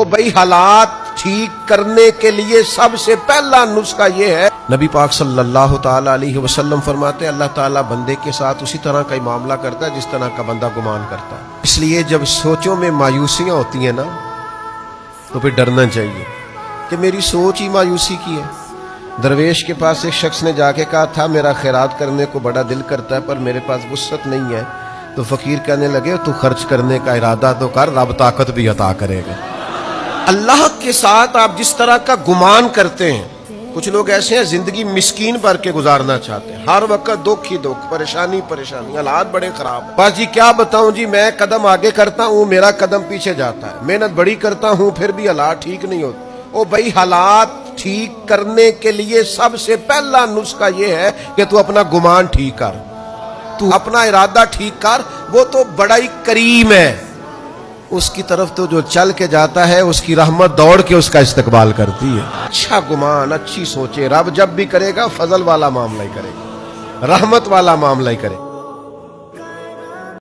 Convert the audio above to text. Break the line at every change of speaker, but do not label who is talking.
بھائی حالات ٹھیک کرنے کے لیے سب سے پہلا نسخہ یہ ہے، نبی پاک صلی اللہ تعالی علیہ وسلم فرماتے ہیں اللہ تعالیٰ بندے کے ساتھ اسی طرح کا معاملہ کرتا ہے جس طرح کا بندہ گمان کرتا ہے۔ اس لیے جب سوچوں میں مایوسیاں ہوتی ہیں نا تو پھر ڈرنا چاہیے کہ میری سوچ ہی مایوسی کی ہے۔ درویش کے پاس ایک شخص نے جا کے کہا تھا میرا خیرات کرنے کو بڑا دل کرتا ہے پر میرے پاس وسعت نہیں ہے، تو فقیر کہنے لگے تو خرچ کرنے کا ارادہ تو کر، رب طاقت بھی عطا کرے گا۔ اللہ کے ساتھ آپ جس طرح کا گمان کرتے ہیں، کچھ لوگ ایسے ہیں زندگی مسکین بھر کے گزارنا چاہتے ہیں، ہر وقت دکھ ہی دکھ، پریشانی پریشانی، حالات بڑے خراب ہیں۔ بس جی کیا بتاؤں جی، میں قدم آگے کرتا ہوں میرا قدم پیچھے جاتا ہے، محنت بڑی کرتا ہوں پھر بھی حالات ٹھیک نہیں ہوتے۔ بھائی حالات ٹھیک کرنے کے لیے سب سے پہلا نسخہ یہ ہے کہ تو اپنا گمان ٹھیک کر، تو اپنا ارادہ ٹھیک کر، وہ تو بڑا ہی کریم ہے، اس کی طرف تو جو چل کے جاتا ہے اس کی رحمت دوڑ کے اس کا استقبال کرتی ہے۔ اچھا گمان، اچھی سوچے، رب جب بھی کرے گا فضل والا معاملہ ہی کرے گا، رحمت والا معاملہ ہی کرے گا۔